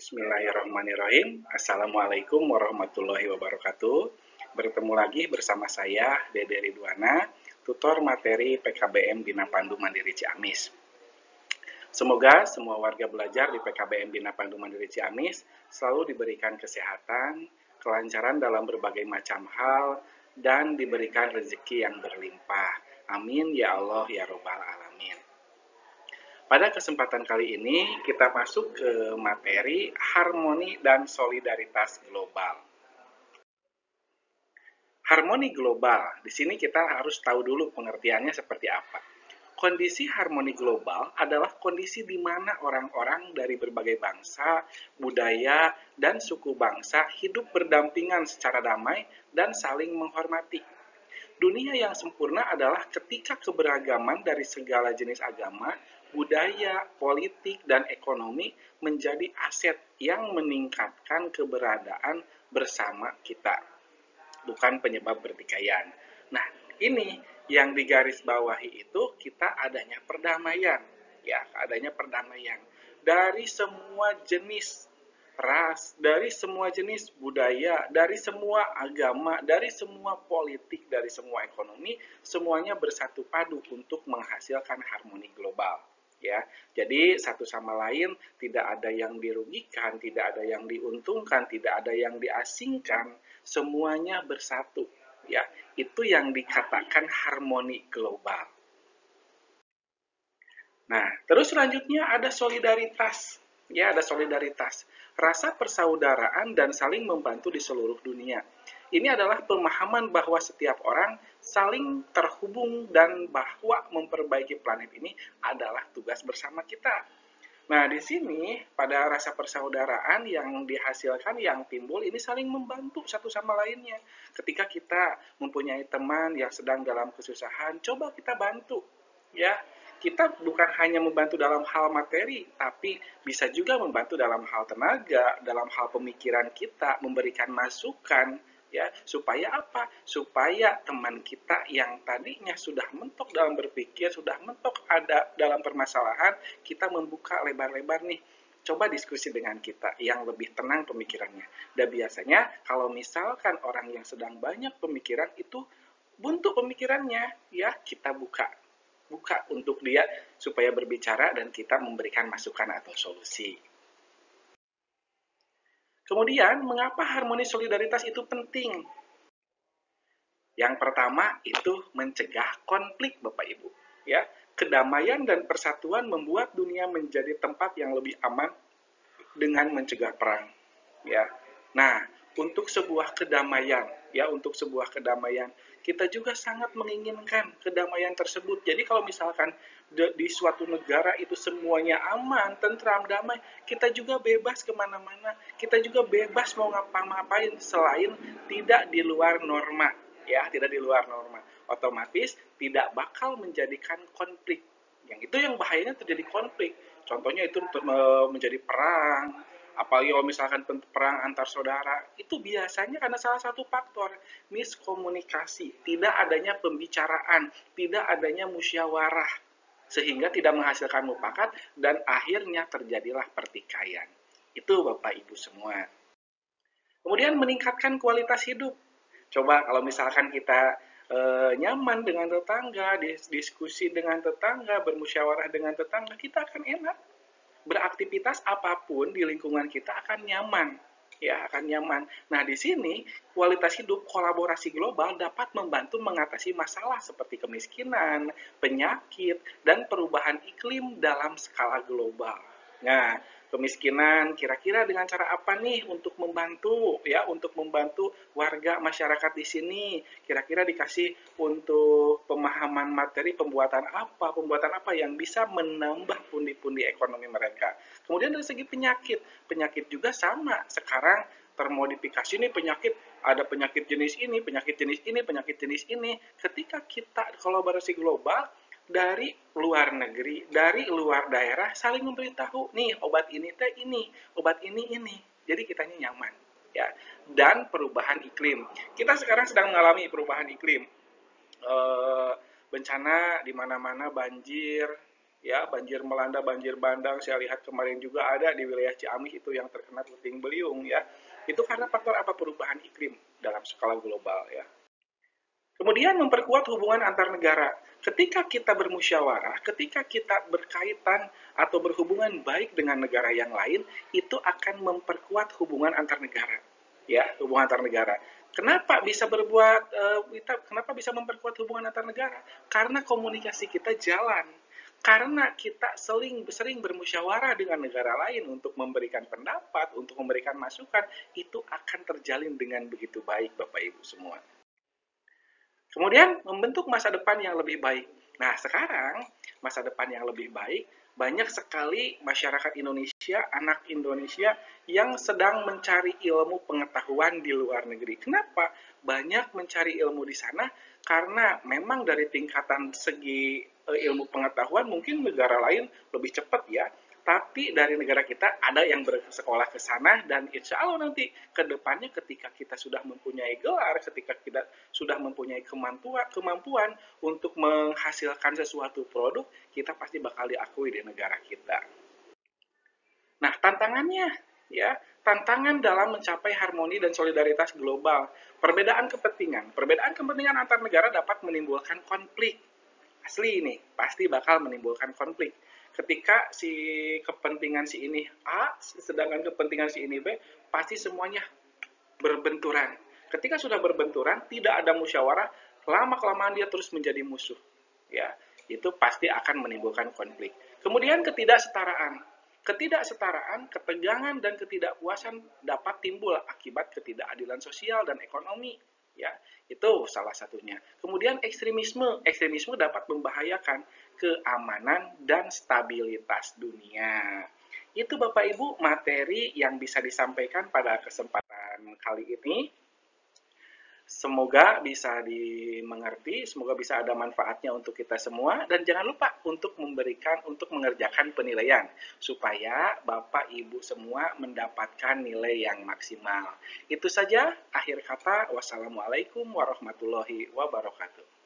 Bismillahirrahmanirrahim. Assalamualaikum warahmatullahi wabarakatuh. Bertemu lagi bersama saya, Dede Ridwana, tutor materi PKBM Bina Pandu Mandiri Ciamis. Semoga semua warga belajar di PKBM Bina Pandu Mandiri Ciamis selalu diberikan kesehatan, kelancaran dalam berbagai macam hal, dan diberikan rezeki yang berlimpah. Amin ya Allah ya Robbal Alamin. Pada kesempatan kali ini, kita masuk ke materi harmoni dan solidaritas global. Harmoni global, di sini kita harus tahu dulu pengertiannya seperti apa. Kondisi harmoni global adalah kondisi di mana orang-orang dari berbagai bangsa, budaya, dan suku bangsa hidup berdampingan secara damai dan saling menghormati. Dunia yang sempurna adalah ketika keberagaman dari segala jenis agama, budaya, politik, dan ekonomi menjadi aset yang meningkatkan keberadaan bersama kita, bukan penyebab pertikaian. Nah, ini yang digarisbawahi itu kita adanya perdamaian, ya, adanya perdamaian dari semua jenis ras, dari semua jenis budaya, dari semua agama, dari semua politik, dari semua ekonomi, semuanya bersatu padu untuk menghasilkan harmoni global. Ya, jadi satu sama lain tidak ada yang dirugikan, tidak ada yang diuntungkan, tidak ada yang diasingkan, semuanya bersatu. Ya, itu yang dikatakan harmoni global. Nah, terus selanjutnya ada solidaritas. Ya, ada solidaritas. Rasa persaudaraan dan saling membantu di seluruh dunia. Ini adalah pemahaman bahwa setiap orang saling terhubung dan bahwa memperbaiki planet ini adalah tugas bersama kita. Nah, di sini pada rasa persaudaraan yang dihasilkan, yang timbul, ini saling membantu satu sama lainnya. Ketika kita mempunyai teman yang sedang dalam kesusahan, coba kita bantu. Ya, kita bukan hanya membantu dalam hal materi, tapi bisa juga membantu dalam hal tenaga, dalam hal pemikiran kita, memberikan masukan, ya, supaya apa? Supaya teman kita yang tadinya sudah mentok dalam berpikir, sudah mentok ada dalam permasalahan, kita membuka lebar-lebar nih. Coba diskusi dengan kita yang lebih tenang pemikirannya. Dan biasanya kalau misalkan orang yang sedang banyak pemikiran itu buntu pemikirannya, ya, kita buka untuk dia supaya berbicara dan kita memberikan masukan atau solusi. Kemudian, mengapa harmoni solidaritas itu penting? Yang pertama itu mencegah konflik, Bapak Ibu. Ya, kedamaian dan persatuan membuat dunia menjadi tempat yang lebih aman dengan mencegah perang. Ya, nah, untuk sebuah kedamaian, kita juga sangat menginginkan kedamaian tersebut. Jadi kalau misalkan di suatu negara itu semuanya aman, tentram, damai, kita juga bebas kemana-mana, kita juga bebas mau ngapa-ngapain selain tidak di luar norma, ya, tidak di luar norma. Otomatis tidak bakal menjadikan konflik. Yang itu yang bahayanya terjadi konflik. Contohnya itu menjadi perang, apalagi kalau misalkan perang antar saudara, itu biasanya karena salah satu faktor miskomunikasi, tidak adanya pembicaraan, tidak adanya musyawarah, sehingga tidak menghasilkan mufakat dan akhirnya terjadilah pertikaian. Itu Bapak Ibu semua. Kemudian meningkatkan kualitas hidup. Coba kalau misalkan kita nyaman dengan tetangga, diskusi dengan tetangga, bermusyawarah dengan tetangga, kita akan enak. Beraktivitas apapun di lingkungan kita akan nyaman, ya, akan nyaman. Nah, di sini kualitas hidup kolaborasi global dapat membantu mengatasi masalah seperti kemiskinan, penyakit, dan perubahan iklim dalam skala global. Nah, kemiskinan kira-kira dengan cara apa nih untuk membantu, ya, untuk membantu warga masyarakat di sini? Kira-kira dikasih untuk pemahaman materi pembuatan apa yang bisa menambah pundi-pundi ekonomi mereka. Kemudian dari segi penyakit juga sama. Sekarang termodifikasi nih penyakit, ada penyakit jenis ini, penyakit jenis ini, penyakit jenis ini. Ketika kita kolaborasi global, dari luar negeri, dari luar daerah saling memberitahu, nih obat ini teh ini, obat ini. Jadi kitanya nyaman, ya. Dan perubahan iklim. Kita sekarang sedang mengalami perubahan iklim. Bencana di mana-mana, banjir, ya, banjir melanda, banjir bandang, saya lihat kemarin juga ada di wilayah Ciamis itu yang terkena puting beliung ya. Itu karena faktor apa? Perubahan iklim dalam skala global ya. Kemudian memperkuat hubungan antar negara. Ketika kita bermusyawarah, ketika kita berkaitan atau berhubungan baik dengan negara yang lain, itu akan memperkuat hubungan antar negara. Ya, hubungan antar negara. Kenapa bisa memperkuat hubungan antar negara? Karena komunikasi kita jalan. Karena kita sering bermusyawarah dengan negara lain untuk memberikan pendapat, untuk memberikan masukan, itu akan terjalin dengan begitu baik Bapak Ibu semua. Kemudian membentuk masa depan yang lebih baik. Nah, sekarang masa depan yang lebih baik, banyak sekali masyarakat Indonesia, anak Indonesia yang sedang mencari ilmu pengetahuan di luar negeri. Kenapa? Banyak mencari ilmu di sana karena memang dari tingkatan segi ilmu pengetahuan mungkin negara lain lebih cepat ya. Tapi dari negara kita ada yang bersekolah ke sana dan insya Allah nanti ke depannya ketika kita sudah mempunyai gelar, ketika kita sudah mempunyai kemampuan untuk menghasilkan sesuatu produk, kita pasti bakal diakui di negara kita. Nah, tantangannya ya, tantangan dalam mencapai harmoni dan solidaritas global. Perbedaan kepentingan antar negara dapat menimbulkan konflik. Asli ini, pasti bakal menimbulkan konflik. Ketika si kepentingan si ini A, sedangkan kepentingan si ini B, pasti semuanya berbenturan. Ketika sudah berbenturan, tidak ada musyawarah, lama-kelamaan dia terus menjadi musuh. Ya, itu pasti akan menimbulkan konflik. Kemudian ketidaksetaraan. Ketidaksetaraan, ketegangan, dan ketidakpuasan dapat timbul akibat ketidakadilan sosial dan ekonomi. Ya, itu salah satunya. Kemudian ekstremisme dapat membahayakan keamanan dan stabilitas dunia. Itu Bapak Ibu materi yang bisa disampaikan pada kesempatan kali ini. Semoga bisa dimengerti, semoga bisa ada manfaatnya untuk kita semua, dan jangan lupa untuk mengerjakan penilaian supaya Bapak Ibu semua mendapatkan nilai yang maksimal. Itu saja akhir kata. Wassalamualaikum warahmatullahi wabarakatuh.